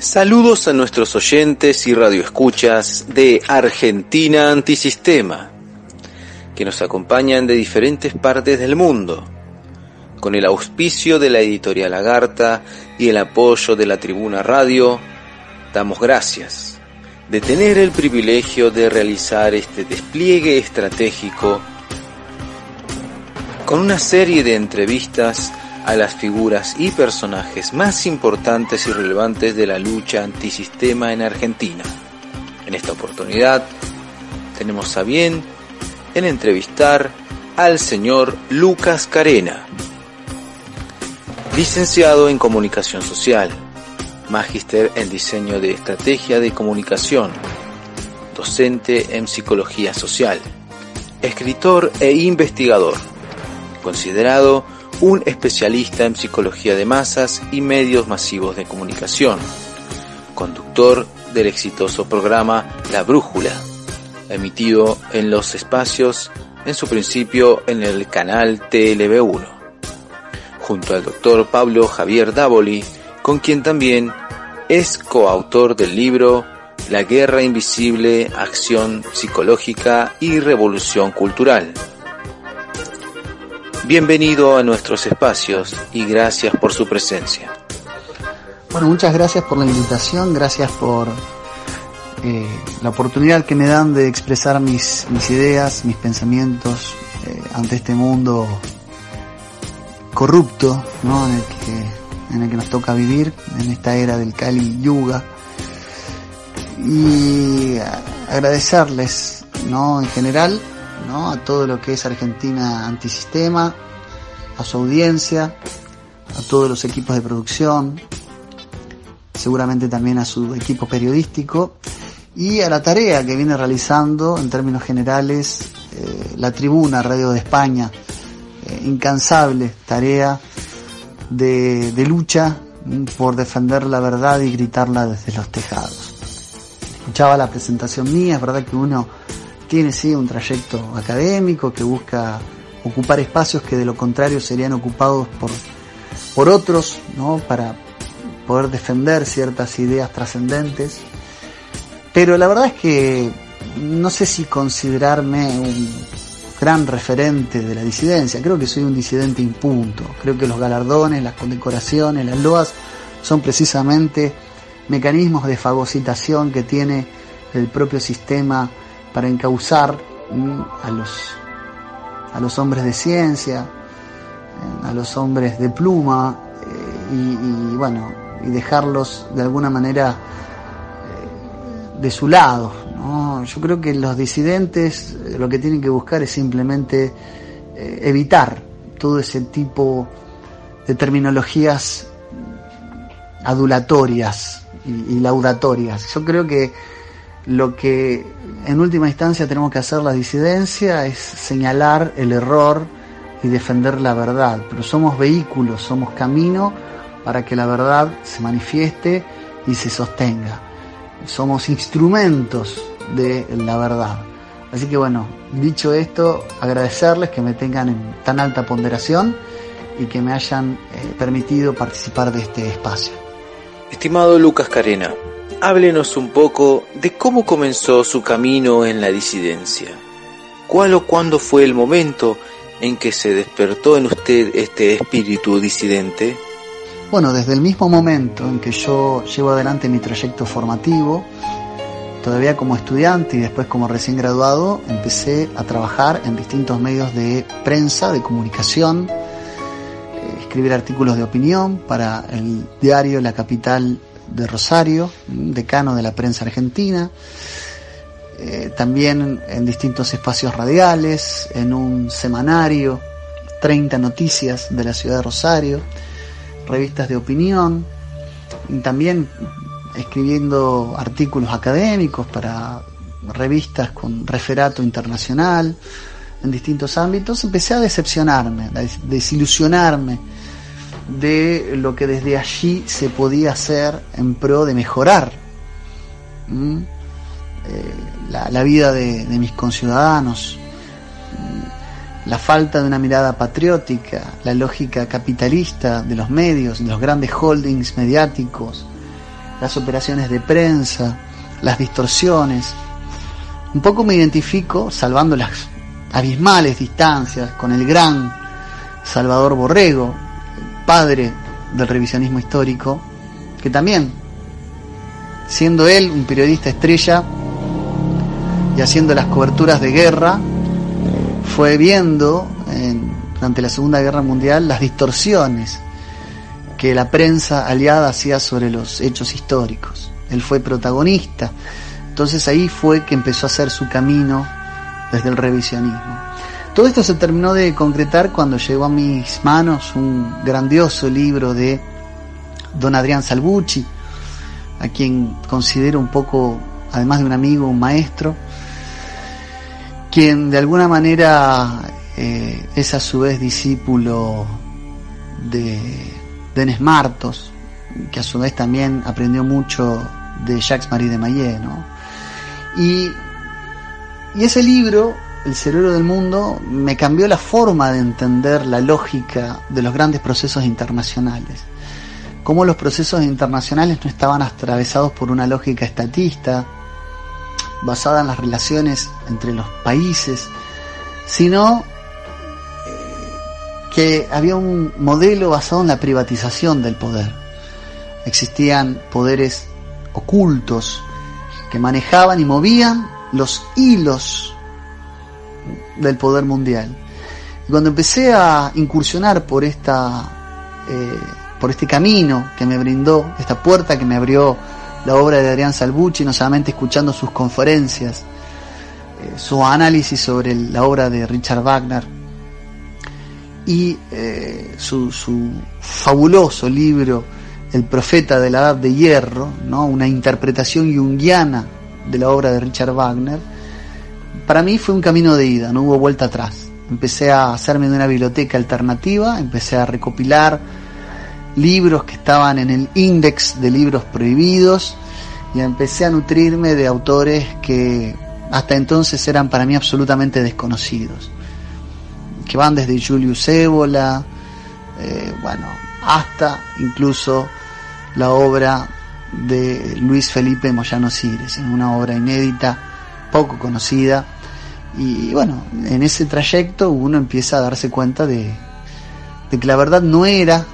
Saludos a nuestros oyentes y radioescuchas de Argentina Antisistema, que nos acompañan de diferentes partes del mundo. Con el auspicio de la editorial Lagarta y el apoyo de la Tribuna Radio, damos gracias de tener el privilegio de realizar este despliegue estratégico con una serie de entrevistas a las figuras y personajes más importantes y relevantes de la lucha antisistema en Argentina. En esta oportunidad tenemos a bien en entrevistar al señor Lucas Carena, licenciado en Comunicación Social, magíster en Diseño de Estrategia de Comunicación, docente en Psicología Social, escritor e investigador, considerado un especialista en psicología de masas y medios masivos de comunicación, conductor del exitoso programa La Brújula, emitido en los espacios, en su principio en el canal TLB1, junto al doctor Pablo Javier Dávoli, con quien también es coautor del libro La Guerra Invisible, Acción Psicológica y Revolución Cultural. Bienvenido a nuestros espacios y gracias por su presencia. Bueno, muchas gracias por la invitación, gracias por la oportunidad que me dan de expresar mis ideas, mis pensamientos ante este mundo corrupto, ¿no? en el que nos toca vivir, en esta era del Kali Yuga. Y agradecerles, ¿no? En general, ¿no? A todo lo que es Argentina Antisistema, a su audiencia, a todos los equipos de producción, seguramente también a su equipo periodístico y a la tarea que viene realizando en términos generales la Tribuna Radio de España, incansable tarea de lucha por defender la verdad y gritarla desde los tejados. Escuchaba la presentación mía, es verdad que uno tiene sí un trayecto académico que busca ocupar espacios que de lo contrario serían ocupados por otros, ¿no? Para poder defender ciertas ideas trascendentes. Pero la verdad es que no sé si considerarme un gran referente de la disidencia. Creo que soy un disidente impunto. Creo que los galardones, las condecoraciones, las loas son precisamente mecanismos de fagocitación que tiene el propio sistema para encauzar a los hombres de ciencia, a los hombres de pluma y dejarlos de alguna manera de su lado, ¿no? Yo creo que los disidentes lo que tienen que buscar es simplemente evitar todo ese tipo de terminologías adulatorias y laudatorias. Yo creo que lo que en última instancia tenemos que hacer la disidencia es señalar el error y defender la verdad, pero somos vehículos, somos camino para que la verdad se manifieste y se sostenga. Somos instrumentos de la verdad. Así que bueno, dicho esto, agradecerles que me tengan en tan alta ponderación y que me hayan permitido participar de este espacio. Estimado Lucas Carena, háblenos un poco de cómo comenzó su camino en la disidencia. ¿Cuál o cuándo fue el momento en que se despertó en usted este espíritu disidente? Bueno, desde el mismo momento en que yo llevo adelante mi trayecto formativo, todavía como estudiante y después como recién graduado, empecé a trabajar en distintos medios de prensa, de comunicación, escribir artículos de opinión para el diario La Capital de Rosario, decano de la prensa argentina, también en distintos espacios radiales, en un semanario, 30 Noticias de la ciudad de Rosario, revistas de opinión, y también escribiendo artículos académicos para revistas con referato internacional en distintos ámbitos. Empecé a decepcionarme, a desilusionarme de lo que desde allí se podía hacer en pro de mejorar la vida de mis conciudadanos, la falta de una mirada patriótica, la lógica capitalista de los medios, de los grandes holdings mediáticos, las operaciones de prensa, las distorsiones. Un poco me identifico, salvando las abismales distancias, con el gran Salvador Borrego, padre del revisionismo histórico, que también, siendo él un periodista estrella y haciendo las coberturas de guerra, fue viendo durante la Segunda Guerra Mundial las distorsiones que la prensa aliada hacía sobre los hechos históricos. Él fue protagonista. Entonces ahí fue que empezó a hacer su camino desde el revisionismo. Todo esto se terminó de concretar cuando llegó a mis manos un grandioso libro de don Adrián Salvucci, a quien considero un poco, además de un amigo, un maestro, quien de alguna manera es a su vez discípulo de Denis Martos, que a su vez también aprendió mucho de Jacques-Marie de Maillet, ¿no? Y ese libro, El cerebro del mundo, me cambió la forma de entender la lógica de los grandes procesos internacionales. Cómo los procesos internacionales no estaban atravesados por una lógica estatista, basada en las relaciones entre los países, sino que había un modelo basado en la privatización del poder. Existían poderes ocultos que manejaban y movían los hilos del poder mundial. Y cuando empecé a incursionar por este camino que me brindó, esta puerta que me abrió la obra de Adrián Salvucci, no solamente escuchando sus conferencias, su análisis sobre la obra de Richard Wagner y su fabuloso libro El profeta de la Edad de Hierro, ¿no? Una interpretación junguiana de la obra de Richard Wagner. Para mí fue un camino de ida, no hubo vuelta atrás. Empecé a hacerme de una biblioteca alternativa, empecé a recopilar libros que estaban en el índice de libros prohibidos y empecé a nutrirme de autores que hasta entonces eran para mí absolutamente desconocidos, que van desde Julius Evola, hasta incluso la obra de Luis Felipe Moyano Cires, en una obra inédita, poco conocida. Y bueno, en ese trayecto uno empieza a darse cuenta de que la verdad no era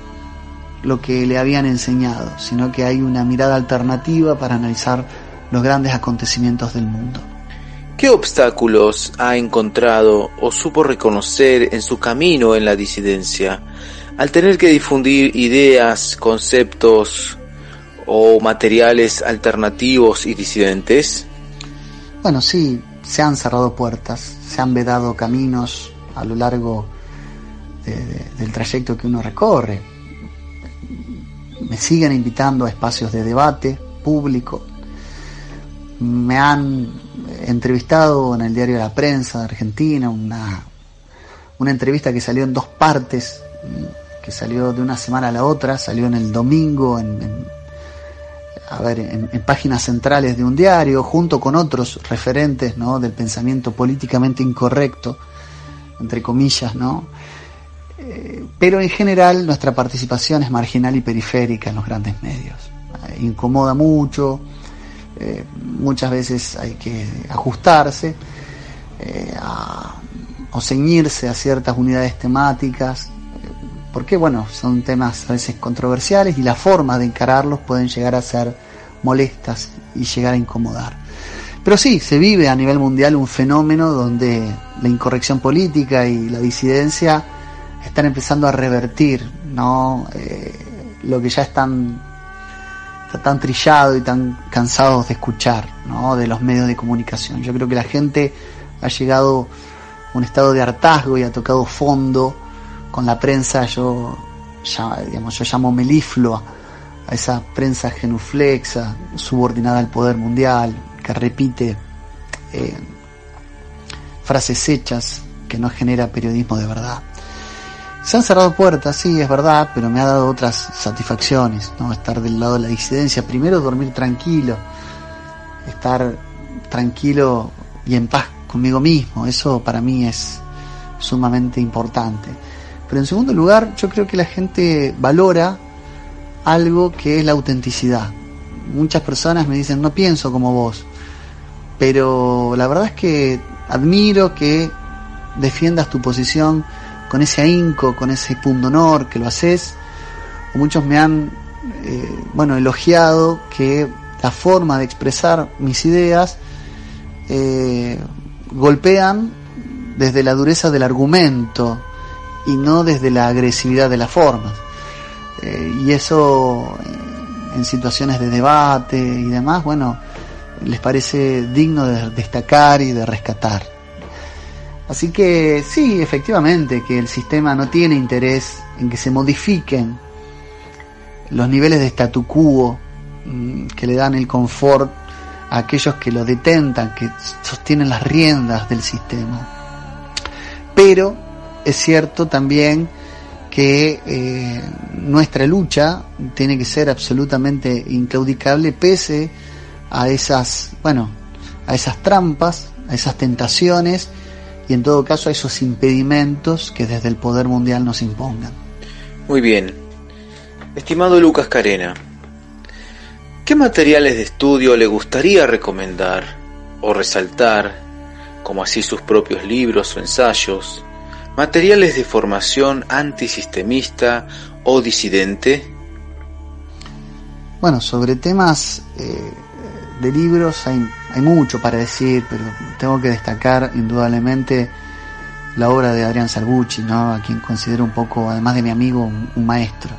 lo que le habían enseñado, sino que hay una mirada alternativa para analizar los grandes acontecimientos del mundo. ¿Qué obstáculos ha encontrado o supo reconocer en su camino en la disidencia, al tener que difundir ideas, conceptos o materiales alternativos y disidentes? Bueno, sí, se han cerrado puertas, se han vedado caminos a lo largo del trayecto que uno recorre. Me siguen invitando a espacios de debate público. Me han entrevistado en el diario La Prensa de Argentina, una entrevista que salió en 2 partes, que salió de una semana a la otra, salió en el domingo en páginas centrales de un diario, junto con otros referentes, ¿no?, del pensamiento políticamente incorrecto, entre comillas, ¿no? Pero en general nuestra participación es marginal y periférica en los grandes medios. Incomoda mucho, muchas veces hay que ajustarse o ceñirse a ciertas unidades temáticas, porque bueno, son temas a veces controversiales y las formas de encararlos pueden llegar a ser molestas y llegar a incomodar. Pero sí, se vive a nivel mundial un fenómeno donde la incorrección política y la disidencia están empezando a revertir, ¿no?, lo que ya está tan trillado y tan cansados de escuchar, ¿no?, de los medios de comunicación. Yo creo que la gente ha llegado a un estado de hartazgo y ha tocado fondo con la prensa. Yo llamo meliflua a esa prensa genuflexa, subordinada al poder mundial, que repite frases hechas, que no genera periodismo de verdad. Se han cerrado puertas, sí, es verdad, pero me ha dado otras satisfacciones, ¿no? Estar del lado de la disidencia, primero dormir tranquilo, estar tranquilo y en paz conmigo mismo, eso para mí es sumamente importante. Pero en segundo lugar, yo creo que la gente valora algo que es la autenticidad, muchas personas me dicen, no pienso como vos, pero la verdad es que admiro que defiendas tu posición con ese ahínco, con ese pundonor que lo haces. Muchos me han elogiado que la forma de expresar mis ideas golpean desde la dureza del argumento y no desde la agresividad de las formas, y eso en situaciones de debate y demás, bueno, les parece digno de destacar y de rescatar. Así que sí, efectivamente que el sistema no tiene interés en que se modifiquen los niveles de statu quo que le dan el confort a aquellos que lo detentan, que sostienen las riendas del sistema. Pero es cierto también que nuestra lucha tiene que ser absolutamente inclaudicable pese a esas trampas, a esas tentaciones y en todo caso a esos impedimentos que desde el poder mundial nos impongan. Muy bien. Estimado Lucas Carena, ¿qué materiales de estudio le gustaría recomendar o resaltar, como así sus propios libros o ensayos, materiales de formación antisistemista o disidente? Bueno, sobre temas de libros hay mucho para decir, pero tengo que destacar indudablemente la obra de Adrián Salvucci, ¿no? A quien considero un poco, además de mi amigo, un maestro.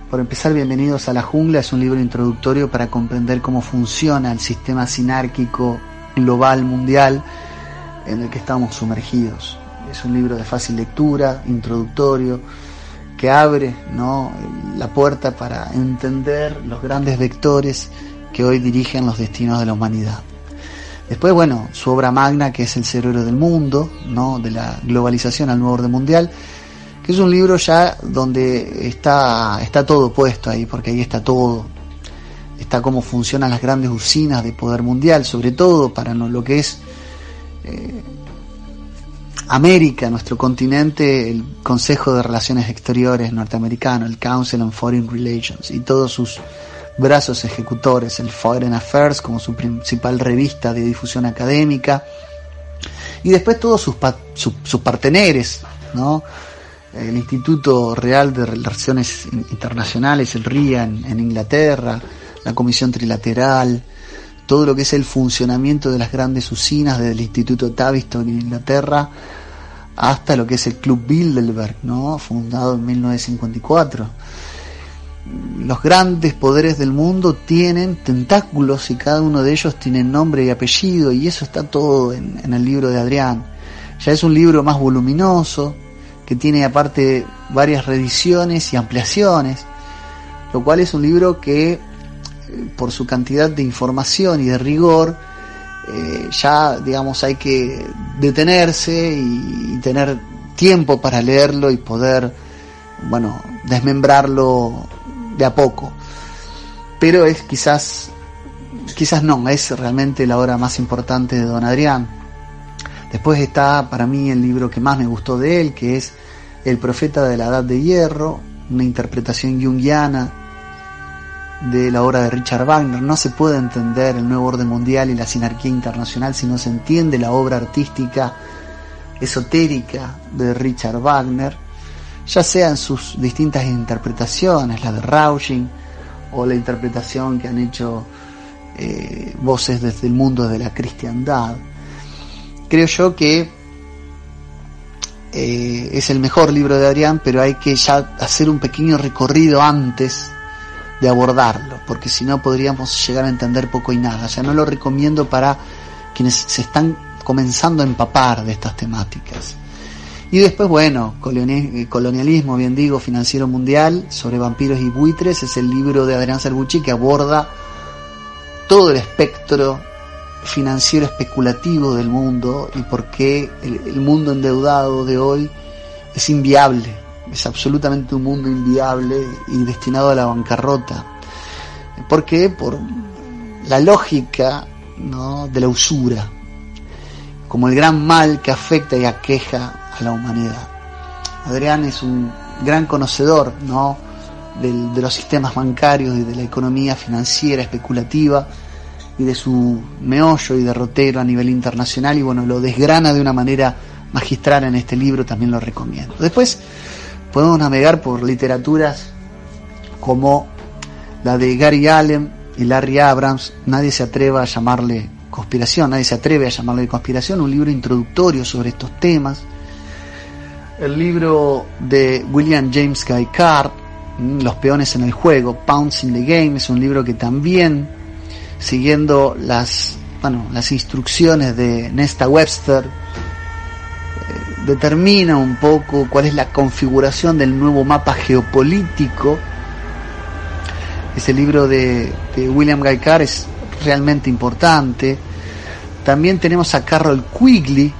Por empezar, Bienvenidos a la Jungla es un libro introductorio para comprender cómo funciona el sistema sinárquico global mundial en el que estamos sumergidos. Es un libro de fácil lectura, introductorio, que abre, ¿no?, la puerta para entender los grandes vectores que hoy dirigen los destinos de la humanidad. Después, bueno, su obra magna, que es El cerebro del mundo, ¿no?, de la globalización al nuevo orden mundial, que es un libro ya donde está todo puesto ahí, porque ahí está todo. Está cómo funcionan las grandes usinas de poder mundial, sobre todo para lo que es América, nuestro continente, el Consejo de Relaciones Exteriores norteamericano, el Council on Foreign Relations, y todos sus brazos ejecutores, el Foreign Affairs como su principal revista de difusión académica, y después todos sus parteneres, ¿no? El Instituto Real de Relaciones Internacionales, el RIA en Inglaterra, la Comisión Trilateral, todo lo que es el funcionamiento de las grandes usinas, desde el Instituto Tavistock en Inglaterra hasta lo que es el Club Bilderberg, ¿no?, fundado en 1954. Los grandes poderes del mundo tienen tentáculos y cada uno de ellos tiene nombre y apellido, y eso está todo en el libro de Adrián. Ya es un libro más voluminoso, que tiene aparte varias reediciones y ampliaciones, lo cual es un libro que, por su cantidad de información y de rigor, ya, digamos, hay que detenerse y tener tiempo para leerlo y poder, bueno, desmembrarlo de a poco. Pero es quizás no, es realmente la obra más importante de don Adrián. Después está, para mí, el libro que más me gustó de él, que es El profeta de la Edad de Hierro, una interpretación junguiana de la obra de Richard Wagner. No se puede entender el nuevo orden mundial y la sinarquía internacional si no se entiende la obra artística esotérica de Richard Wagner, ya sea en sus distintas interpretaciones, la de Rausching o la interpretación que han hecho voces desde el mundo de la cristiandad. Creo yo que es el mejor libro de Adrián, pero hay que ya hacer un pequeño recorrido antes de abordarlo, porque si no podríamos llegar a entender poco y nada. Ya no lo recomiendo para quienes se están comenzando a empapar de estas temáticas. Y después, bueno, Colonialismo, bien digo, financiero mundial, sobre vampiros y buitres, es el libro de Adrián Salvucci que aborda todo el espectro financiero especulativo del mundo y por qué el mundo endeudado de hoy es inviable, es absolutamente un mundo inviable y destinado a la bancarrota. ¿Por qué? Por la lógica, ¿no?, de la usura, como el gran mal que afecta y aqueja a la humanidad. Adrián es un gran conocedor, ¿no?, de los sistemas bancarios y de la economía financiera especulativa y de su meollo y derrotero a nivel internacional, y bueno, lo desgrana de una manera magistral en este libro, también lo recomiendo. Después podemos navegar por literaturas como la de Gary Allen y Larry Abrams, Nadie se atreve a llamarle conspiración, un libro introductorio sobre estos temas. El libro de William James Guy Carr, Los peones en el juego, Pawns in the Game, es un libro que también, siguiendo las instrucciones de Nesta Webster, determina un poco cuál es la configuración del nuevo mapa geopolítico. Ese libro de William Guy Carr es realmente importante. También tenemos a Carroll Quigley,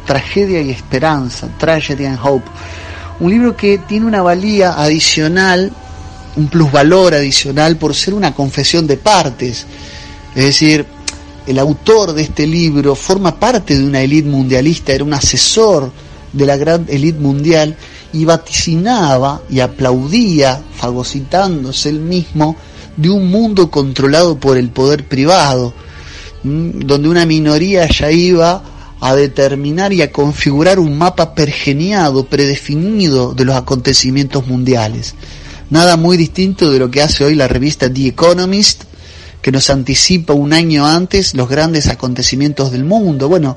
Tragedia y Esperanza, Tragedy and Hope, un libro que tiene una valía adicional, un plusvalor adicional por ser una confesión de partes. Es decir, el autor de este libro forma parte de una élite mundialista, era un asesor de la gran élite mundial y vaticinaba y aplaudía, fagocitándose él mismo, de un mundo controlado por el poder privado, donde una minoría ya iba a determinar y a configurar un mapa pergeniado, predefinido de los acontecimientos mundiales. Nada muy distinto de lo que hace hoy la revista The Economist, que nos anticipa un año antes los grandes acontecimientos del mundo. Bueno,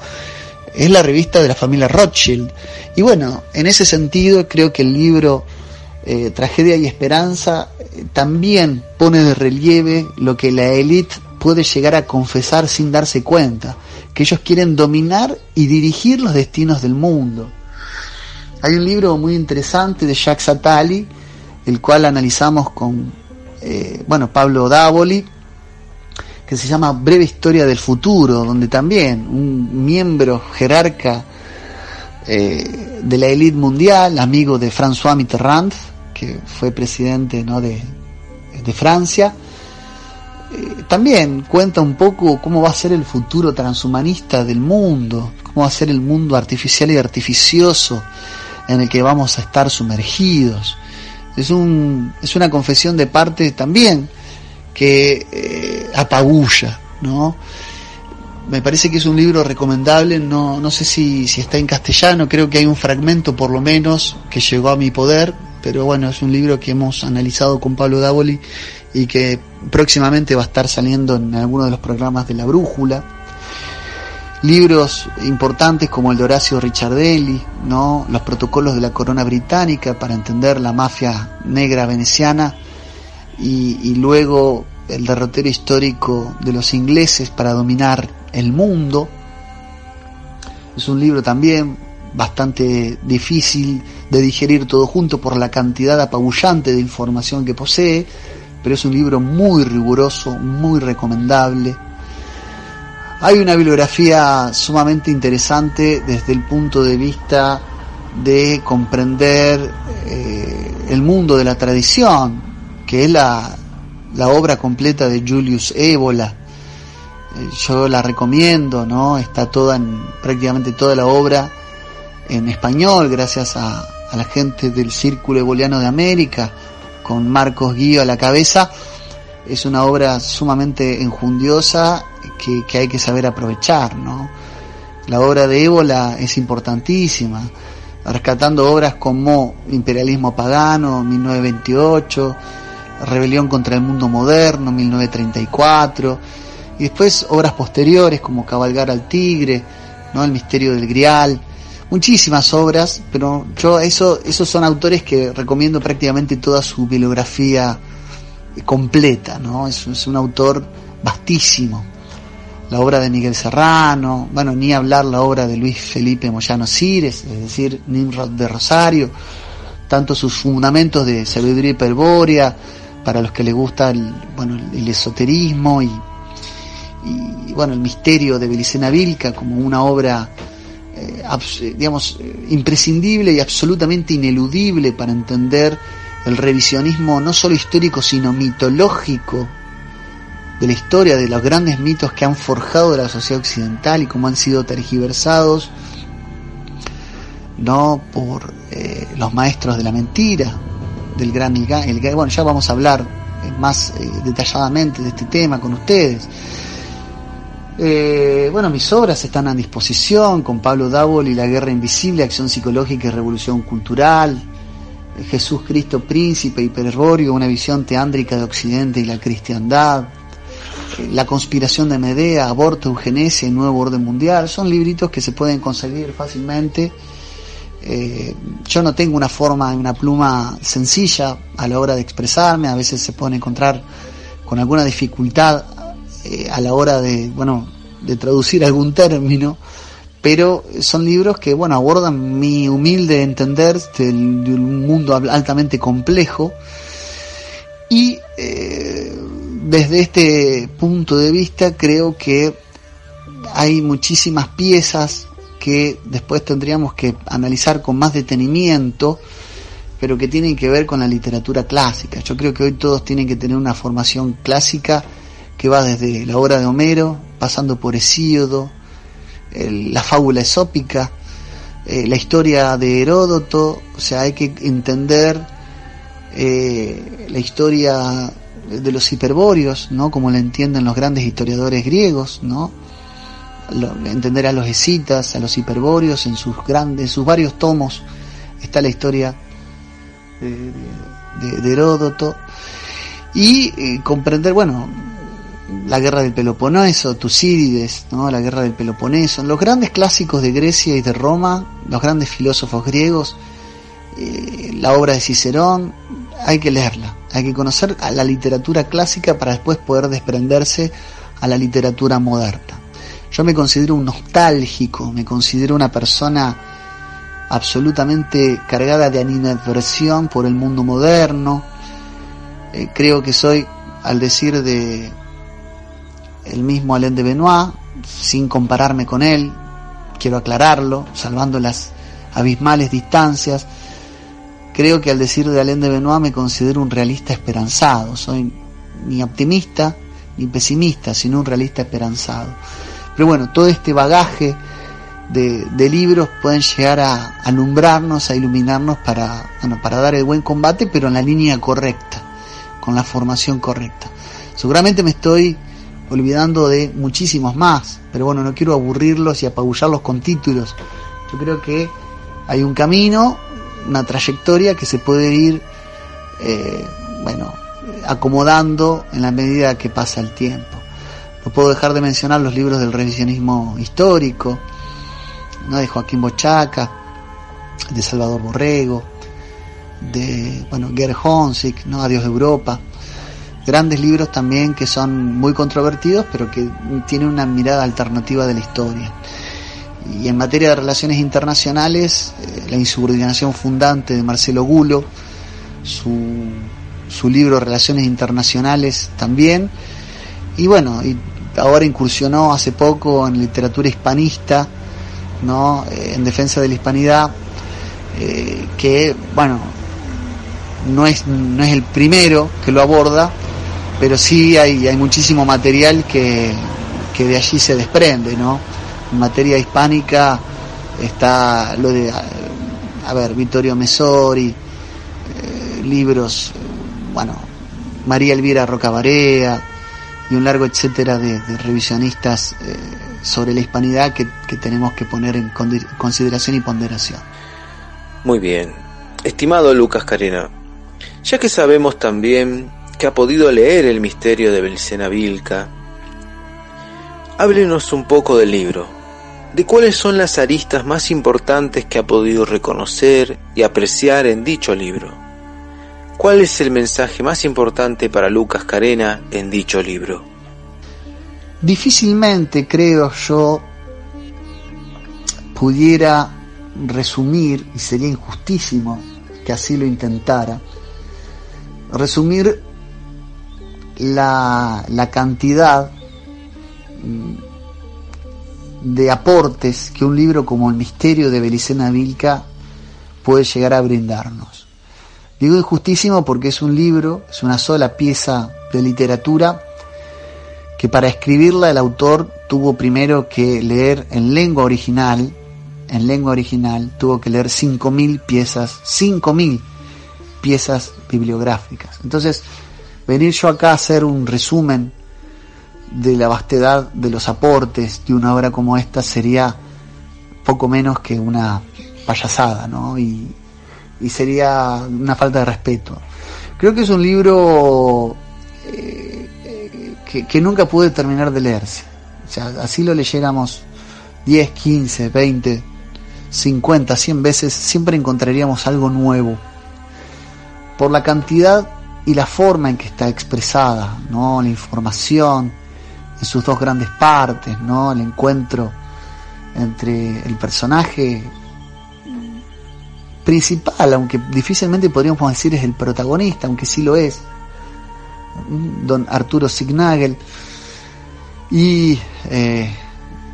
es la revista de la familia Rothschild. Y bueno, en ese sentido creo que el libro Tragedia y Esperanza también pone de relieve lo que la élite puede llegar a confesar sin darse cuenta, que ellos quieren dominar y dirigir los destinos del mundo. Hay un libro muy interesante de Jacques Attali, el cual analizamos con Pablo Davoli, que se llama Breve Historia del Futuro, donde también un miembro jerarca de la élite mundial, amigo de François Mitterrand, que fue presidente, ¿no?, de Francia, también cuenta un poco cómo va a ser el futuro transhumanista del mundo, cómo va a ser el mundo artificial y artificioso en el que vamos a estar sumergidos. Es una confesión de parte también que apabulla, ¿no? Me parece que es un libro recomendable. No sé si está en castellano, creo que hay un fragmento por lo menos que llegó a mi poder, pero bueno, es un libro que hemos analizado con Pablo Davoli y que próximamente va a estar saliendo en alguno de los programas de La Brújula. Libros importantes como el de Horacio Ricciardelli, ¿no?, Los protocolos de la corona británica para entender la mafia negra veneciana, y luego El derrotero histórico de los ingleses para dominar el mundo. Es un libro también bastante difícil de digerir todo junto por la cantidad apabullante de información que posee, pero es un libro muy riguroso, muy recomendable. Hay una bibliografía sumamente interesante desde el punto de vista de comprender el mundo de la tradición, que es la obra completa de Julius Evola. Yo la recomiendo, ¿no? Está prácticamente toda la obra en español, gracias a la gente del Círculo Eboliano de América, con Marcos Guío a la cabeza. Es una obra sumamente enjundiosa que hay que saber aprovechar, ¿no? La obra de Évola es importantísima, rescatando obras como Imperialismo Pagano, 1928, Rebelión contra el Mundo Moderno, 1934, y después obras posteriores como Cabalgar al Tigre, ¿no?, El Misterio del Grial, muchísimas obras, pero esos son autores que recomiendo prácticamente toda su bibliografía completa, ¿no? Es un autor vastísimo. La obra de Miguel Serrano, bueno, ni hablar la obra de Luis Felipe Moyano Cires, es decir, Nimrod de Rosario, tanto sus fundamentos de sabiduría hiperbórea, para los que les gusta el esoterismo y el misterio de Belicena Vilca, como una obra imprescindible y absolutamente ineludible para entender el revisionismo no solo histórico sino mitológico de la historia, de los grandes mitos que han forjado la sociedad occidental y cómo han sido tergiversados, ¿no?, por los maestros de la mentira, del gran Ilgay. Bueno, ya vamos a hablar más detalladamente de este tema con ustedes. Bueno, mis obras están a disposición con Pablo Dávalos y La Guerra Invisible, Acción Psicológica y Revolución Cultural, Jesús Cristo Príncipe Hiperbóreo, una visión teándrica de Occidente y la cristiandad, La conspiración de Medea, Aborto, Eugenesia y Nuevo Orden Mundial. Son libritos que se pueden conseguir fácilmente. Yo no tengo una forma, una pluma sencilla a la hora de expresarme, a veces se puede encontrar con alguna dificultad a la hora de traducir algún término, pero son libros que abordan mi humilde entender de un mundo altamente complejo, y desde este punto de vista creo que hay muchísimas piezas que después tendríamos que analizar con más detenimiento, pero que tienen que ver con la literatura clásica. Yo creo que hoy todos tienen que tener una formación clásica que va desde la obra de Homero, pasando por Hesíodo, la fábula esópica, la historia de Heródoto. O sea, hay que entender la historia de los hiperbóreos, ¿no? Como la entienden los grandes historiadores griegos, ¿no? Entender a los escitas, a los hiperbóreos en sus varios tomos está la historia de Heródoto, y comprender la guerra del Peloponeso, Tucídides, ¿no? La guerra del Peloponeso, los grandes clásicos de Grecia y de Roma, los grandes filósofos griegos, la obra de Cicerón. Hay que leerla, hay que conocer a la literatura clásica para después poder desprenderse a la literatura moderna. Yo me considero un nostálgico, me considero una persona absolutamente cargada de animadversión por el mundo moderno. Creo que soy, al decir de el mismo Alain de Benoist, sin compararme con él, quiero aclararlo, salvando las abismales distancias, creo que al decir de Alain de Benoist me considero un realista esperanzado. Soy ni optimista ni pesimista, sino un realista esperanzado. Pero todo este bagaje de libros pueden llegar a alumbrarnos, a iluminarnos para dar el buen combate, pero en la línea correcta, con la formación correcta. Seguramente me estoy olvidando de muchísimos más, pero no quiero aburrirlos y apabullarlos con títulos. Yo creo que hay un camino, una trayectoria que se puede ir acomodando en la medida que pasa el tiempo. No puedo dejar de mencionar los libros del revisionismo histórico, ¿no? De Joaquín Bochaca, de Salvador Borrego, de Gerd Honzig, ¿no? Adiós Europa. Grandes libros también que son muy controvertidos, pero que tienen una mirada alternativa de la historia. Y en materia de relaciones internacionales, La insubordinación fundante de Marcelo Gulo, su libro Relaciones Internacionales también, y ahora incursionó hace poco en literatura hispanista, ¿no? En defensa de la hispanidad, que no es el primero que lo aborda, pero sí hay muchísimo material que de allí se desprende, ¿no? En materia hispánica está lo de Vittorio Messori, libros, María Elvira Rocabarea y un largo etcétera de revisionistas sobre la hispanidad que tenemos que poner en consideración y ponderación. Muy bien, estimado Lucas Carena, ya que sabemos también que ha podido leer El misterio de Belicena Vilca, háblenos un poco del libro, de cuáles son las aristas más importantes que ha podido reconocer y apreciar en dicho libro. ¿Cuál es el mensaje más importante para Lucas Carena en dicho libro? Difícilmente, creo yo, pudiera resumir, y sería injustísimo que así lo intentara, resumir la cantidad de aportes que un libro como El misterio de Belicena Vilca puede llegar a brindarnos. Digo injustísimo porque es un libro, es una sola pieza de literatura que para escribirla el autor tuvo primero que leer en lengua original tuvo que leer 5.000 piezas, 5.000 piezas bibliográficas. Entonces, venir yo acá a hacer un resumen de la vastedad de los aportes de una obra como esta sería poco menos que una payasada, ¿no? Y sería una falta de respeto. Creo que es un libro que nunca pude terminar de leerse. O sea, así lo leyéramos 10, 15, 20, 50, 100 veces, siempre encontraríamos algo nuevo. Por la cantidad y la forma en que está expresada, ¿no? La información en sus dos grandes partes, ¿no? El encuentro entre el personaje principal, aunque difícilmente podríamos decir es el protagonista, aunque sí lo es, don Arturo Signagel, y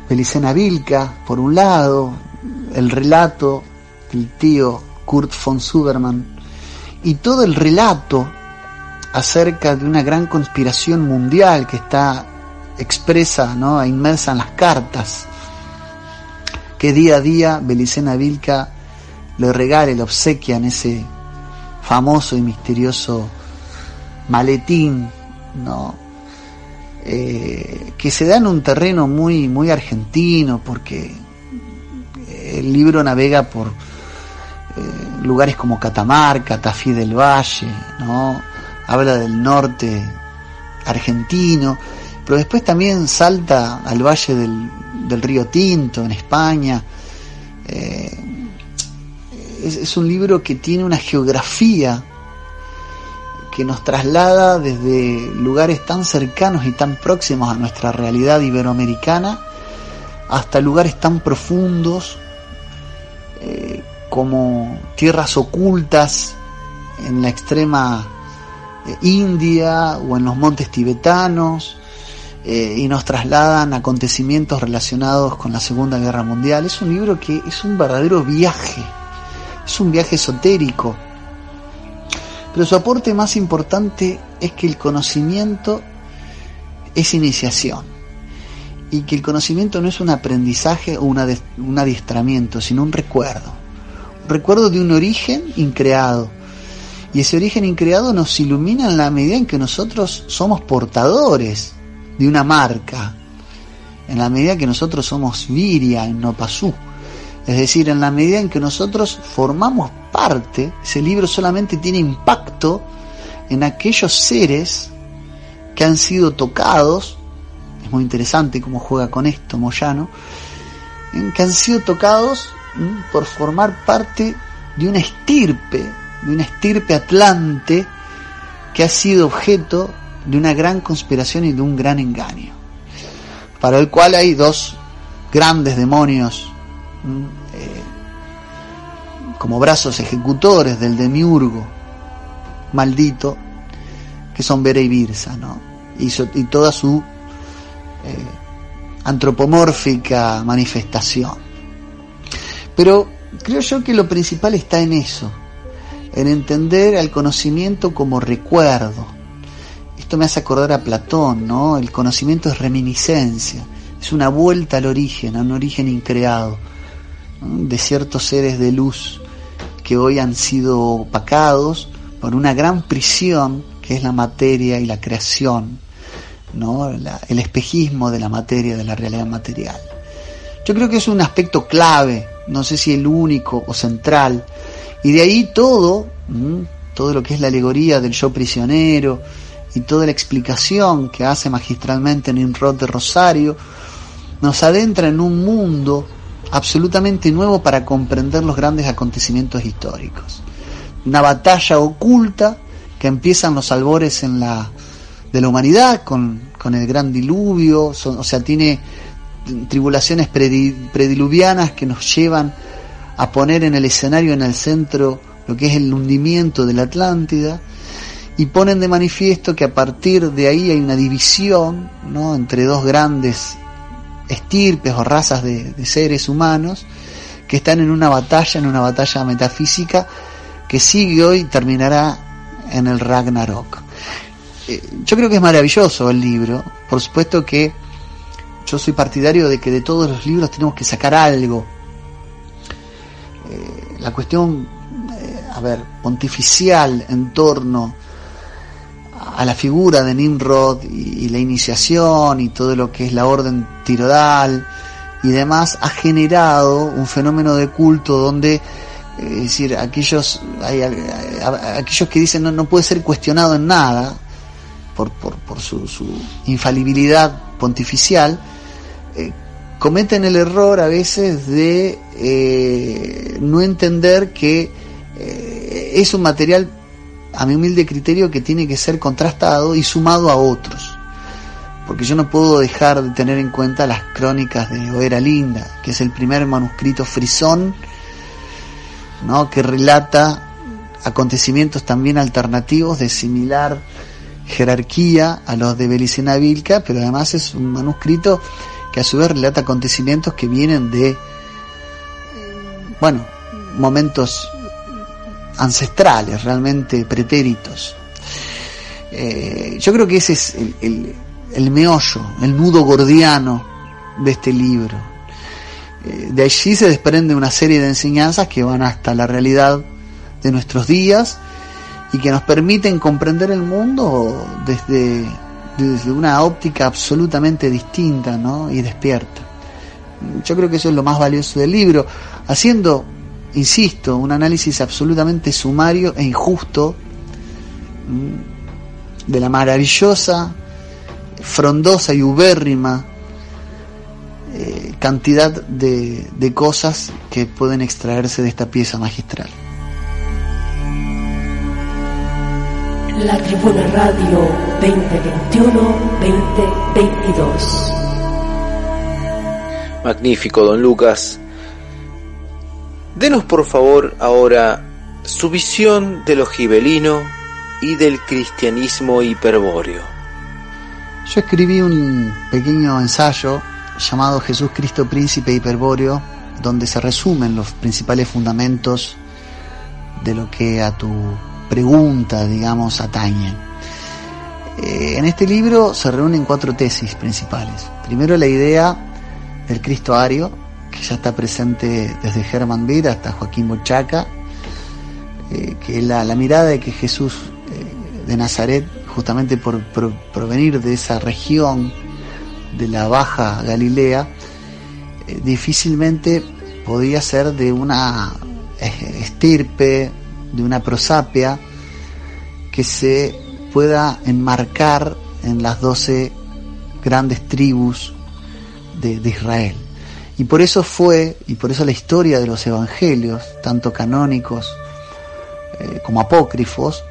Belicena Vilca, por un lado, el relato del tío Kurt von Sudermann, y todo el relato acerca de una gran conspiración mundial que está expresa, ¿no?, e inmersa en las cartas que día a día Belicena Vilca le regala, le obsequia en ese famoso y misterioso maletín, ¿no? Que se da en un terreno muy, muy argentino, porque el libro navega por lugares como Catamarca, Tafí del Valle, ¿no? Habla del norte argentino, pero después también salta al valle del Río Tinto, en España. Es un libro que tiene una geografía que nos traslada desde lugares tan cercanos y tan próximos a nuestra realidad iberoamericana hasta lugares tan profundos como tierras ocultas en la extrema India o en los montes tibetanos, y nos trasladan a acontecimientos relacionados con la Segunda Guerra Mundial. Es un libro que es un verdadero viaje, es un viaje esotérico, pero su aporte más importante es que el conocimiento es iniciación, y que el conocimiento no es un aprendizaje o un adiestramiento, sino un recuerdo de un origen increado. Y ese origen increado nos ilumina en la medida en que nosotros somos portadores de una marca, en la medida que nosotros somos Viria en Nopasú, es decir, en la medida en que nosotros formamos parte. Ese libro solamente tiene impacto en aquellos seres que han sido tocados. Es muy interesante cómo juega con esto Moyano, que han sido tocados por formar parte de una estirpe atlante que ha sido objeto de una gran conspiración y de un gran engaño, para el cual hay dos grandes demonios como brazos ejecutores del demiurgo maldito, que son Vera y Birsa, ¿no? Y toda su antropomórfica manifestación. Pero creo yo que lo principal está en eso, en entender al conocimiento como recuerdo. Esto me hace acordar a Platón, ¿no? El conocimiento es reminiscencia, es una vuelta al origen, a un origen increado, ¿no?, de ciertos seres de luz que hoy han sido opacados por una gran prisión que es la materia y la creación, ¿no? El espejismo de la materia, de la realidad material. Yo creo que es un aspecto clave, no sé si el único o central, y de ahí todo lo que es la alegoría del yo prisionero y toda la explicación que hace magistralmente Nimrod de Rosario nos adentra en un mundo absolutamente nuevo para comprender los grandes acontecimientos históricos. Una batalla oculta que empieza en los albores de la humanidad con el gran diluvio, tiene tribulaciones prediluvianas que nos llevan a poner en el escenario, en el centro, lo que es el hundimiento de la Atlántida, y ponen de manifiesto que a partir de ahí hay una división, ¿no?, entre dos grandes estirpes o razas de seres humanos que están en una batalla metafísica que sigue hoy y terminará en el Ragnarok. Yo creo que es maravilloso el libro. Por supuesto que yo soy partidario de que de todos los libros tenemos que sacar algo. La cuestión pontificial en torno a la figura de Nimrod y la iniciación y todo lo que es la orden tirodal y demás, ha generado un fenómeno de culto donde, es decir, aquellos que dicen no puede ser cuestionado en nada por su infalibilidad pontificial, cometen el error a veces de no entender que es un material, a mi humilde criterio, que tiene que ser contrastado y sumado a otros, porque yo no puedo dejar de tener en cuenta las crónicas de Oera Linda, que es el primer manuscrito frisón, ¿no?, que relata acontecimientos también alternativos de similar jerarquía a los de Belicena Vilca, pero además es un manuscrito que a su vez relata acontecimientos que vienen de momentos ancestrales, realmente pretéritos. Yo creo que ese es el meollo, el nudo gordiano de este libro. De allí se desprende una serie de enseñanzas que van hasta la realidad de nuestros días y que nos permiten comprender el mundo desde una óptica absolutamente distinta, ¿no?, y despierta. Yo creo que eso es lo más valioso del libro, haciendo, insisto, un análisis absolutamente sumario e injusto de la maravillosa, frondosa y ubérrima cantidad de cosas que pueden extraerse de esta pieza magistral. La Tribuna Radio 2021-2022. Magnífico, don Lucas. Denos por favor ahora su visión de lo gibelino y del cristianismo hiperbóreo. Yo escribí un pequeño ensayo llamado Jesús Cristo Príncipe Hiperbóreo, donde se resumen los principales fundamentos de lo que a tu pregunta, digamos, atañe. En este libro se reúnen 4 tesis principales. Primero, la idea del Cristo ario, que ya está presente desde Hermann Baer hasta Joaquín Bochaca, que es la mirada de que Jesús de Nazaret, justamente por provenir de esa región de la Baja Galilea, difícilmente podía ser de una estirpe, de una prosapia que se pueda enmarcar en las 12 grandes tribus de Israel. Y por eso la historia de los evangelios, tanto canónicos como apócrifos,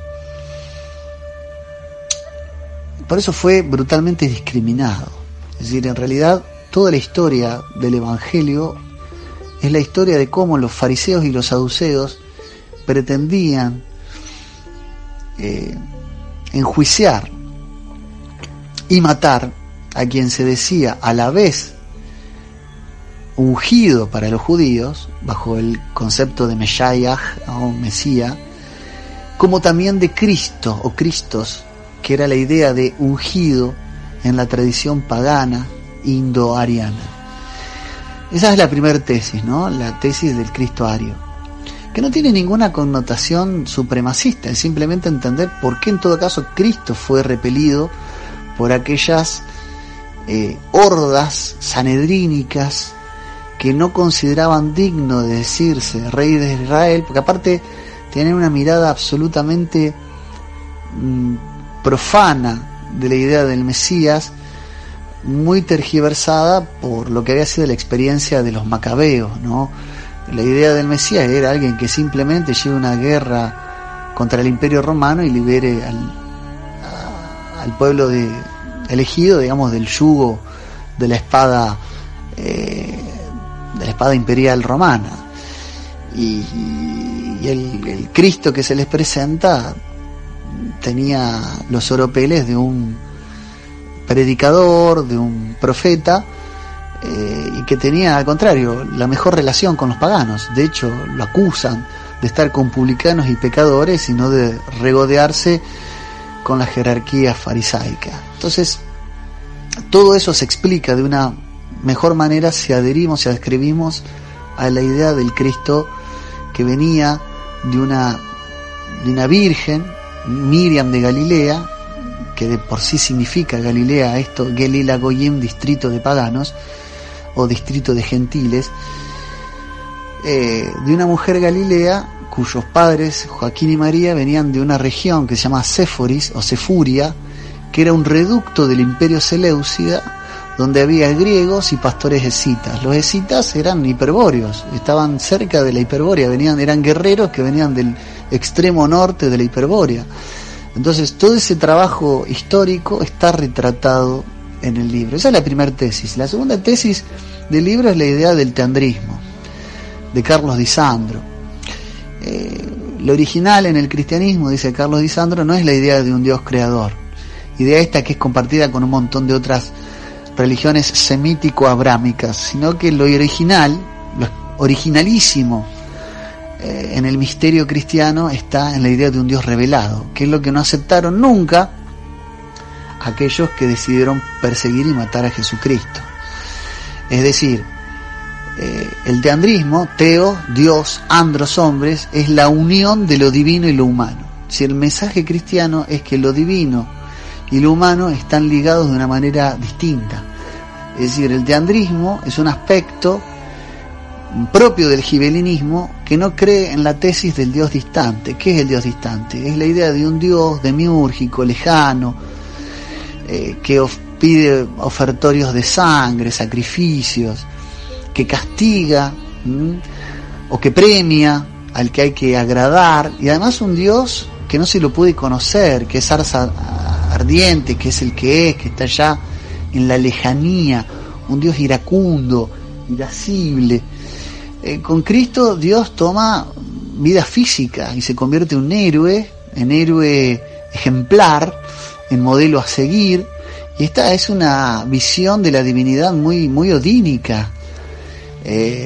por eso fue brutalmente discriminado. Es decir, en realidad toda la historia del evangelio es la historia de cómo los fariseos y los saduceos pretendían enjuiciar y matar a quien se decía a la vez ungido para los judíos, bajo el concepto de Mesías o Mesías, como también de Cristo o Cristos, que era la idea de ungido en la tradición pagana indo-ariana. Esa es la primera tesis, ¿no?, la tesis del Cristo ario, que no tiene ninguna connotación supremacista, es simplemente entender por qué en todo caso Cristo fue repelido por aquellas hordas sanedrínicas que no consideraban digno de decirse rey de Israel, porque aparte tienen una mirada absolutamente profana de la idea del Mesías, muy tergiversada por lo que había sido la experiencia de los macabeos, ¿no? La idea del Mesías era alguien que simplemente lleve una guerra contra el Imperio Romano y libere al pueblo elegido, digamos, del yugo de la espada imperial romana. Y el Cristo que se les presenta tenía los oropeles de un predicador, de un profeta, y que tenía, al contrario, la mejor relación con los paganos. De hecho, lo acusan de estar con publicanos y pecadores y no de regodearse con la jerarquía farisaica. Entonces, todo eso se explica de una mejor manera si adherimos, si adscribimos a la idea del Cristo que venía de una de una virgen, Miriam de Galilea, que de por sí significa Galilea, esto, Gelila Goyim, distrito de paganos, o distrito de gentiles, de una mujer galilea cuyos padres, Joaquín y María, venían de una región que se llama Séforis o Sefuria, que era un reducto del imperio seleucida, donde había griegos y pastores escitas. Los escitas eran hiperbóreos, estaban cerca de la Hiperbórea, eran guerreros que venían del extremo norte de la Hiperbórea. Entonces todo ese trabajo histórico está retratado en el libro. Esa es la primera tesis. La segunda tesis del libro es la idea del teandrismo, de Carlos Di Sandro. Lo original en el cristianismo, dice Carlos Di Sandro, no es la idea de un Dios creador. Idea esta que es compartida con un montón de otras religiones semítico-abrámicas, sino que lo original, lo originalísimo en el misterio cristiano está en la idea de un Dios revelado, que es lo que no aceptaron nunca aquellos que decidieron perseguir y matar a Jesucristo. Es decir, el teandrismo, teo, Dios, andros, hombres, es la unión de lo divino y lo humano. Si el mensaje cristiano es que lo divino y lo humano están ligados de una manera distinta. Es decir, el teandrismo es un aspecto propio del gibelinismo que no cree en la tesis del Dios distante. ¿Qué es el Dios distante? Es la idea de un Dios demiúrgico, lejano, que pide ofertorios de sangre, sacrificios, que castiga o que premia al que hay que agradar, y además un Dios que no se lo puede conocer, que es zarza ardiente, que es el que está allá en la lejanía, un Dios iracundo, irascible. Con Cristo Dios toma vida física y se convierte en héroe ejemplar, en modelo a seguir, y esta es una visión de la divinidad muy, muy odínica,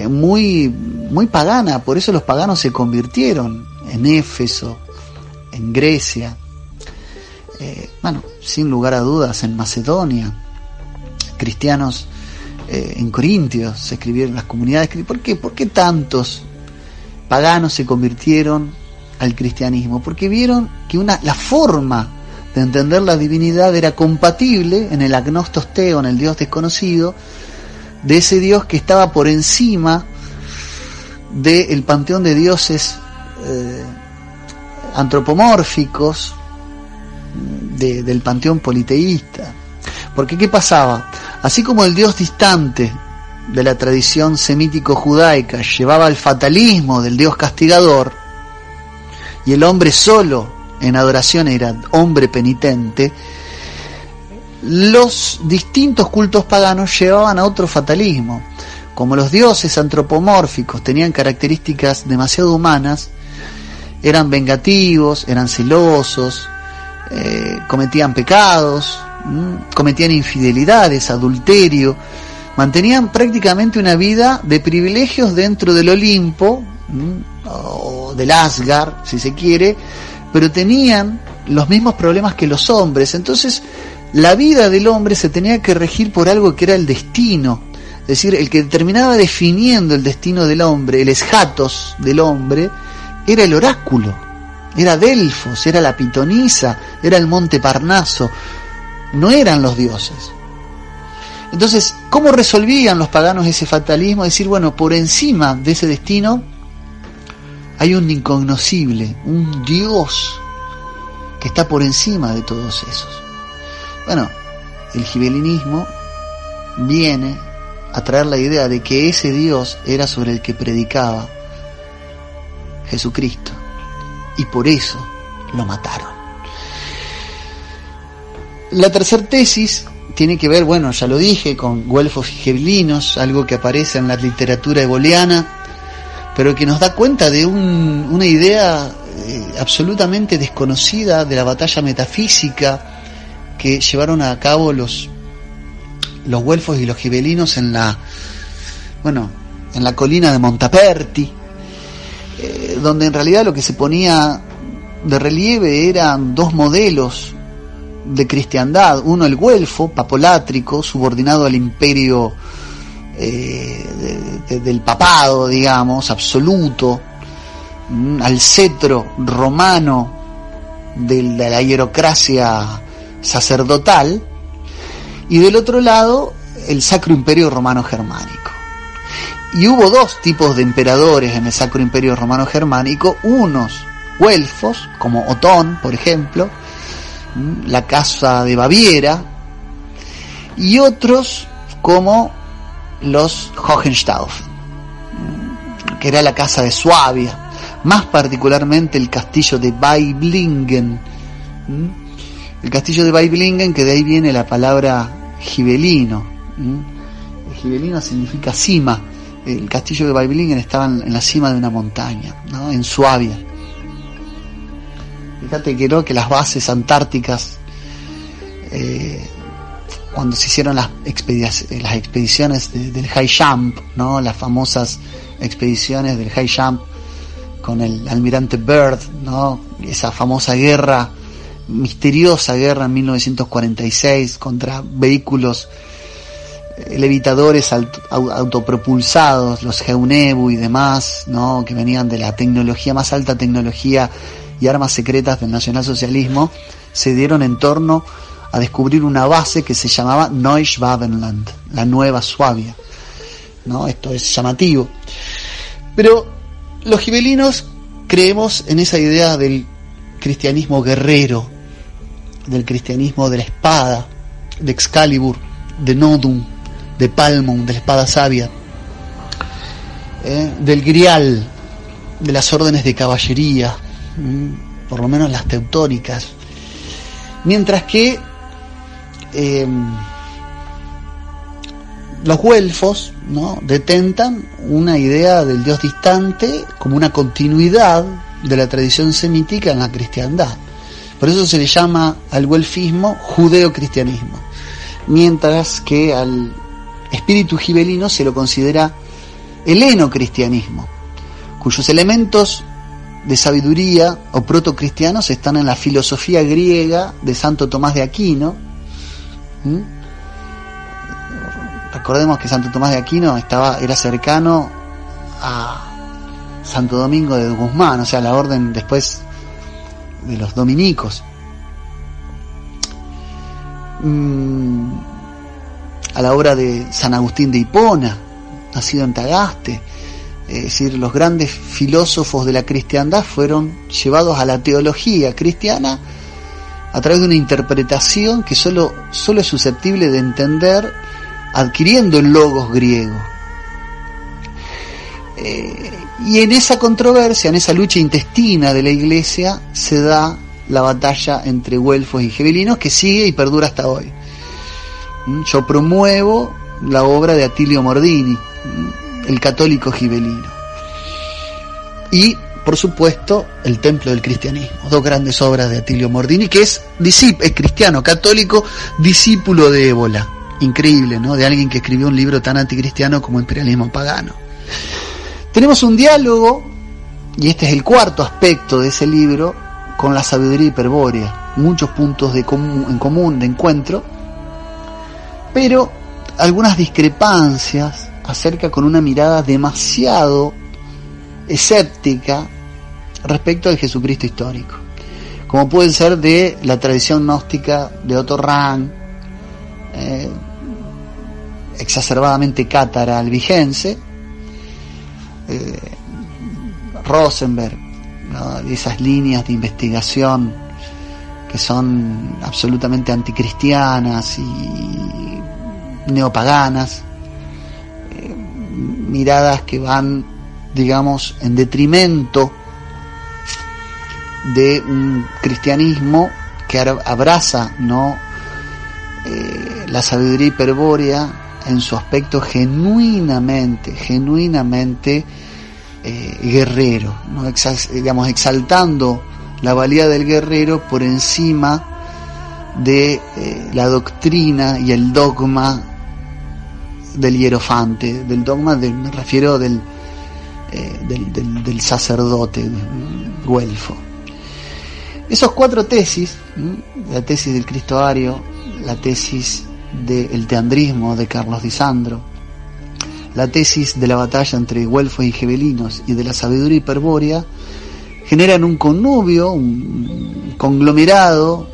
muy, muy pagana. Por eso los paganos se convirtieron en Éfeso, en Grecia, sin lugar a dudas en Macedonia, cristianos en Corintios, se escribieron las comunidades. ¿Por qué tantos paganos se convirtieron al cristianismo? Porque vieron que la forma de entender la divinidad era compatible en el agnostos teo, en el Dios desconocido, de ese Dios que estaba por encima del panteón de dioses antropomórficos del panteón politeísta. Porque ¿qué pasaba? Así como el Dios distante de la tradición semítico-judaica llevaba al fatalismo del Dios castigador, y el hombre solo en adoración era hombre penitente, los distintos cultos paganos llevaban a otro fatalismo. Como los dioses antropomórficos tenían características demasiado humanas, eran vengativos, eran celosos, cometían pecados, cometían infidelidades, adulterio, mantenían prácticamente una vida de privilegios dentro del Olimpo, o del Asgard, si se quiere, pero tenían los mismos problemas que los hombres. Entonces la vida del hombre se tenía que regir por algo que era el destino, es decir, el que terminaba definiendo el destino del hombre, el eschatos del hombre, era el oráculo, era Delfos, era la pitonisa, era el monte Parnaso, no eran los dioses. Entonces, ¿cómo resolvían los paganos ese fatalismo? Es decir, bueno, por encima de ese destino hay un incognoscible, un Dios que está por encima de todos esos. Bueno, el gibelinismo viene a traer la idea de que ese Dios era sobre el que predicaba Jesucristo, y por eso lo mataron. La tercera tesis tiene que ver, bueno, ya lo dije, con güelfos gibelinos, algo que aparece en la literatura eboliana, pero que nos da cuenta de una idea absolutamente desconocida de la batalla metafísica que llevaron a cabo los güelfos y los gibelinos en la colina de Montaperti, donde en realidad lo que se ponía de relieve eran dos modelos de cristiandad: uno el güelfo papolátrico, subordinado al imperio del papado, digamos, absoluto, al cetro romano de la hierocracia sacerdotal, y del otro lado el Sacro Imperio Romano Germánico. Y hubo dos tipos de emperadores en el Sacro Imperio Romano Germánico, unos güelfos, como Otón, por ejemplo, la Casa de Baviera, y otros como los Hohenstaufen, que era la Casa de Suabia, más particularmente el castillo de Waiblingen. El castillo de Waiblingen, que de ahí viene la palabra gibelino. El gibelino significa cima. El castillo de Waiblingen estaba en la cima de una montaña, ¿no? En Suabia. Fíjate que las bases antárticas, cuando se hicieron las expediciones del high jump, ¿no? Las famosas expediciones del high jump con el almirante Byrd, ¿no? Esa famosa guerra, misteriosa guerra en 1946 contra vehículos levitadores autopropulsados, los Geunebu y demás, ¿no? Que venían de la tecnología, más alta tecnología y armas secretas del nacionalsocialismo, se dieron en torno a descubrir una base que se llamaba Neuschwabenland, la Nueva Suabia, ¿no? Esto es llamativo. Pero los gibelinos creemos en esa idea del cristianismo guerrero, del cristianismo de la espada, de Excalibur, de Nodum, de Palmon, de la espada sabia, del grial, de las órdenes de caballería, por lo menos las teutónicas, mientras que los güelfos, ¿no? Detentan una idea del Dios distante como una continuidad de la tradición semítica en la cristiandad. Por eso se le llama al güelfismo judeo-cristianismo, mientras que al espíritu gibelino se lo considera heleno-cristianismo, cuyos elementos de sabiduría o protocristianos están en la filosofía griega de Santo Tomás de Aquino. Recordemos que Santo Tomás de Aquino era cercano a Santo Domingo de Guzmán, o sea, la orden después de los dominicos. A la obra de San Agustín de Hipona, nacido en Tagaste. Es decir, los grandes filósofos de la cristiandad fueron llevados a la teología cristiana a través de una interpretación que solo es susceptible de entender adquiriendo el logos griego. Y en esa controversia, en esa lucha intestina de la Iglesia, se da la batalla entre güelfos y gibelinos, que sigue y perdura hasta hoy. Yo promuevo la obra de Attilio Mordini, el católico gibelino, y por supuesto el Templo del Cristianismo, dos grandes obras de Attilio Mordini, que es cristiano, católico, discípulo de Ébola. Increíble, ¿no? De alguien que escribió un libro tan anticristiano como Imperialismo Pagano. Tenemos un diálogo, y este es el cuarto aspecto de ese libro, con la sabiduría hiperbórea. Muchos puntos en común, de encuentro, pero algunas discrepancias acerca con una mirada demasiado escéptica respecto al Jesucristo histórico, como pueden ser de la tradición gnóstica de Otto Rahn, exacerbadamente cátara albigense, Rosenberg, ¿no? Esas líneas de investigación que son absolutamente anticristianas y neopaganas, miradas que van, digamos, en detrimento de un cristianismo que abraza, ¿no? La sabiduría hiperbórea en su aspecto genuinamente guerrero, ¿no? Digamos, exaltando la valía del guerrero por encima de la doctrina y el dogma del hierofante, del dogma me refiero del sacerdote güelfo. Esos cuatro tesis, la tesis del Cristo Ario, la tesis del teandrismo de Carlos Di Sandro, la tesis de la batalla entre güelfos y gibelinos y de la sabiduría hiperbórea, generan un connubio, un conglomerado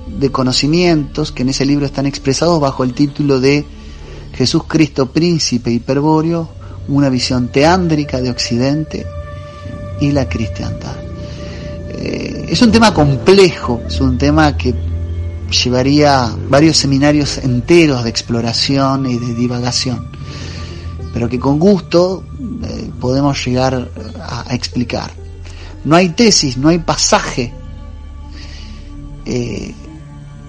de conocimientos que en ese libro están expresados bajo el título de Jesús Cristo Príncipe Hiperbóreo, una visión teándrica de Occidente y la cristiandad. Es un tema complejo, es un tema que llevaría varios seminarios enteros de exploración y de divagación, pero que con gusto podemos llegar a explicar. No hay tesis, no hay pasaje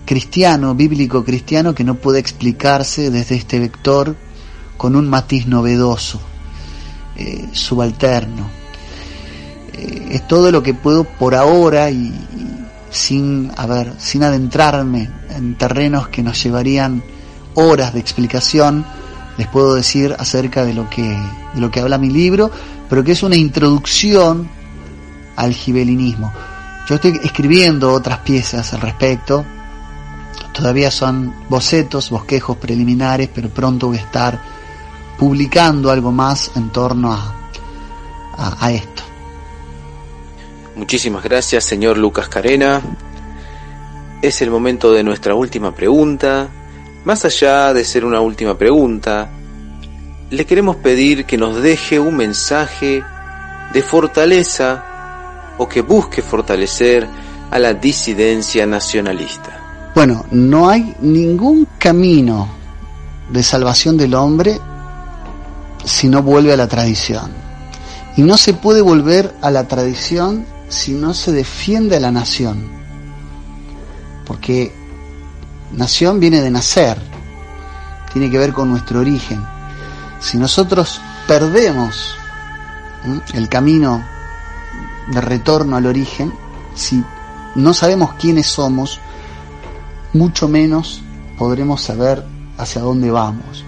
cristiano, bíblico cristiano, que no pueda explicarse desde este vector con un matiz novedoso, subalterno. Es todo lo que puedo por ahora y sin adentrarme en terrenos que nos llevarían horas de explicación, les puedo decir acerca de lo que habla mi libro, pero que es una introducción al gibelinismo. Yo estoy escribiendo otras piezas al respecto, todavía son bocetos, bosquejos preliminares, pero pronto voy a estar publicando algo más en torno a esto. Muchísimas gracias, señor Lucas Carena. Es el momento de nuestra última pregunta. Más allá de ser una última pregunta, le queremos pedir que nos deje un mensaje de fortaleza o que busque fortalecer a la disidencia nacionalista. Bueno, no hay ningún camino de salvación del hombre si no vuelve a la tradición. Y no se puede volver a la tradición si no se defiende a la nación. Porque nación viene de nacer, tiene que ver con nuestro origen. Si nosotros perdemos el camino de retorno al origen, si no sabemos quiénes somos, mucho menos podremos saber hacia dónde vamos.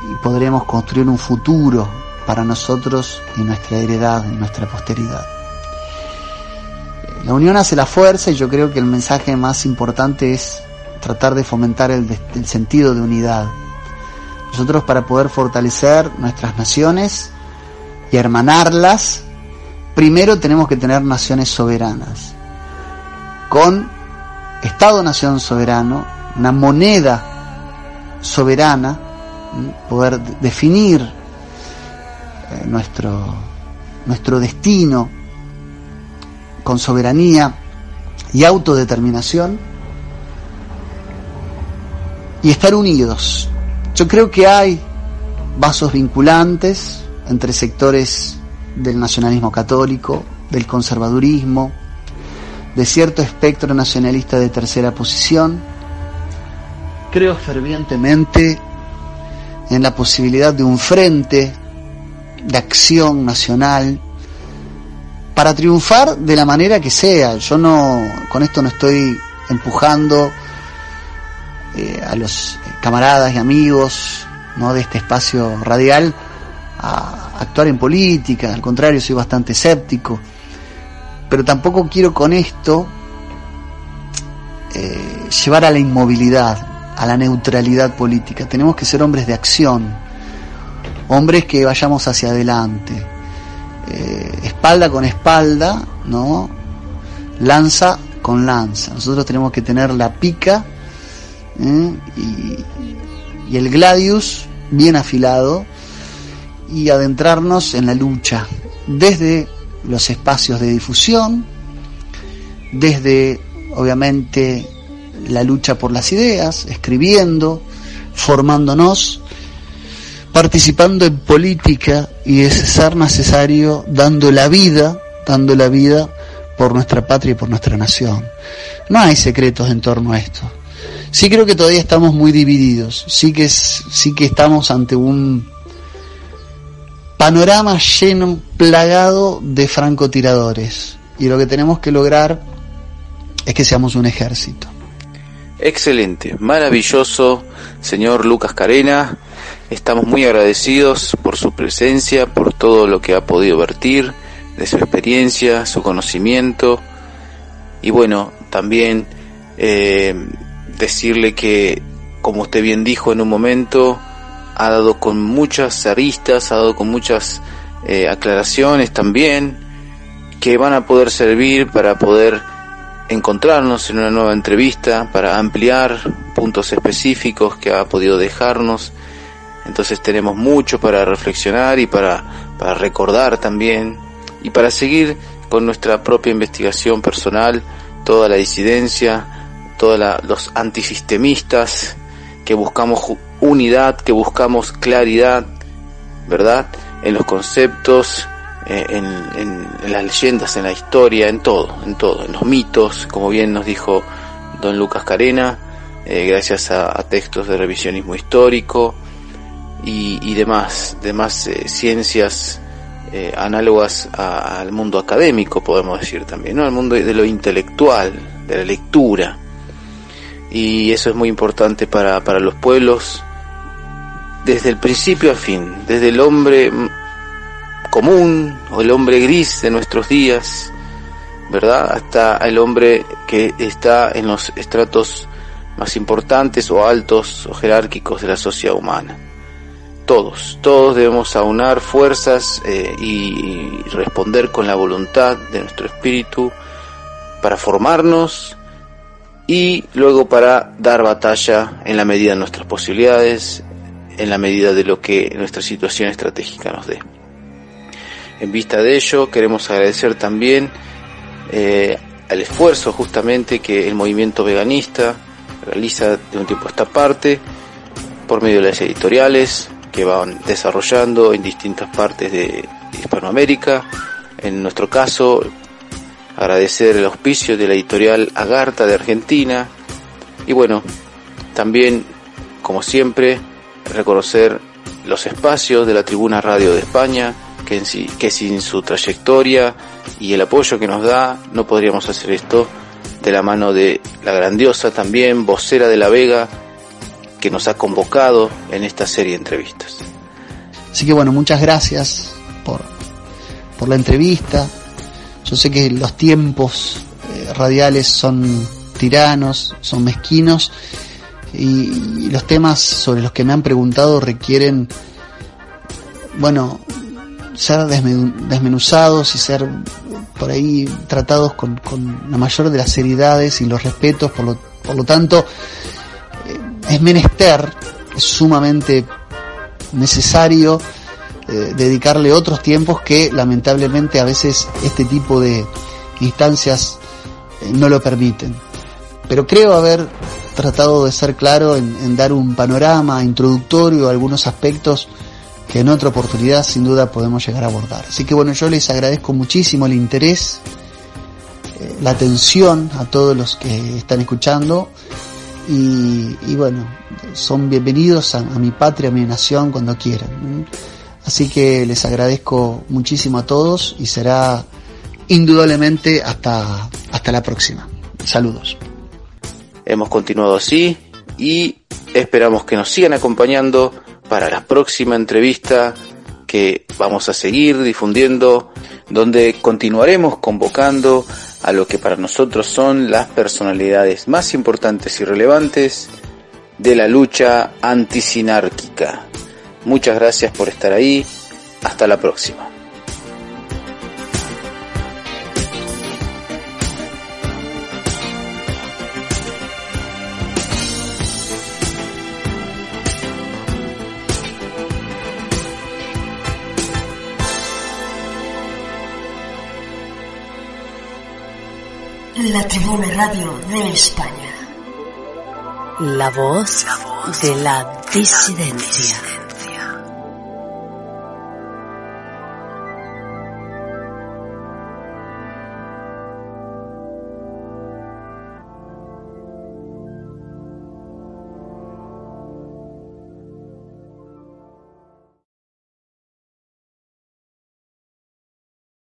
Y podremos construir un futuro para nosotros y nuestra heredad y nuestra posteridad. La unión hace la fuerza, y yo creo que el mensaje más importante es tratar de fomentar el sentido de unidad. Nosotros, para poder fortalecer nuestras naciones y hermanarlas, primero tenemos que tener naciones soberanas, con Estado-nación soberano, una moneda soberana, poder definir nuestro destino con soberanía y autodeterminación, y estar unidos. Yo creo que hay vasos vinculantes entre sectores del nacionalismo católico, del conservadurismo, de cierto espectro nacionalista de tercera posición. Creo fervientemente en la posibilidad de un frente de acción nacional para triunfar de la manera que sea. Yo con esto no estoy empujando a los camaradas y amigos, ¿no?, de este espacio radial a actuar en política. Al contrario, soy bastante escéptico, pero tampoco quiero con esto llevar a la inmovilidad, a la neutralidad política. Tenemos que ser hombres de acción, hombres que vayamos hacia adelante, espalda con espalda, ¿no?, lanza con lanza. Nosotros tenemos que tener la pica y el gladius bien afilado, y adentrarnos en la lucha desde los espacios de difusión, desde obviamente la lucha por las ideas, escribiendo, formándonos, participando en política, y de ser necesario dando la vida por nuestra patria y por nuestra nación. No hay secretos en torno a esto. Sí creo que todavía estamos muy divididos, sí que estamos ante un panorama lleno, plagado de francotiradores, y lo que tenemos que lograr es que seamos un ejército. Excelente, maravilloso, señor Lucas Carena. Estamos muy agradecidos por su presencia, por todo lo que ha podido vertir, de su experiencia, su conocimiento, y bueno, también decirle que, como usted bien dijo en un momento, ha dado con muchas aristas, ha dado con muchas aclaraciones también, que van a poder servir para poder encontrarnos en una nueva entrevista, para ampliar puntos específicos que ha podido dejarnos. Entonces tenemos mucho para reflexionar y para recordar también, y para seguir con nuestra propia investigación personal, toda la disidencia, todos los antisistemistas, que buscamos unidad, que buscamos claridad, ¿verdad? En los conceptos, en las leyendas, en la historia, en todo, en los mitos, como bien nos dijo don Lucas Carena, gracias a textos de revisionismo histórico y demás ciencias análogas al mundo académico, podemos decir también, ¿no? Al mundo de lo intelectual, de la lectura. Y eso es muy importante para los pueblos, desde el principio al fin, desde el hombre común o el hombre gris de nuestros días, ¿verdad?, hasta el hombre que está en los estratos más importantes o altos o jerárquicos de la sociedad humana. Todos debemos aunar fuerzas y responder con la voluntad de nuestro espíritu para formarnos y luego para dar batalla en la medida de nuestras posibilidades, en la medida de lo que nuestra situación estratégica nos dé. En vista de ello, queremos agradecer también al esfuerzo justamente que el movimiento veganista realiza de un tiempo a esta parte por medio de las editoriales que van desarrollando en distintas partes de Hispanoamérica. En nuestro caso, agradecer el auspicio de la editorial Agartha de Argentina, y bueno, también, como siempre, reconocer los espacios de la Tribuna Radio de España, que sin su trayectoria y el apoyo que nos da, no podríamos hacer esto, de la mano de la grandiosa también vocera de La Vega, que nos ha convocado en esta serie de entrevistas. Así que bueno, muchas gracias por la entrevista. Yo sé que los tiempos radiales son tiranos, son mezquinos, y los temas sobre los que me han preguntado requieren, bueno, ser desmenuzados y ser por ahí tratados con la mayor de las seriedades y los respetos. Por lo tanto, es menester, es sumamente necesario dedicarle otros tiempos que lamentablemente a veces este tipo de instancias no lo permiten. Pero creo haber tratado de ser claro en dar un panorama introductorio a algunos aspectos que en otra oportunidad sin duda podemos llegar a abordar. Así que bueno, yo les agradezco muchísimo el interés, la atención a todos los que están escuchando, y bueno, son bienvenidos a mi patria, a mi nación, cuando quieran. Así que les agradezco muchísimo a todos y será indudablemente hasta la próxima. Saludos. Hemos continuado así y esperamos que nos sigan acompañando para la próxima entrevista que vamos a seguir difundiendo, donde continuaremos convocando a lo que para nosotros son las personalidades más importantes y relevantes de la lucha antisinárquica. Muchas gracias por estar ahí. Hasta la próxima. La Tribuna Radio de España. La voz de la disidencia.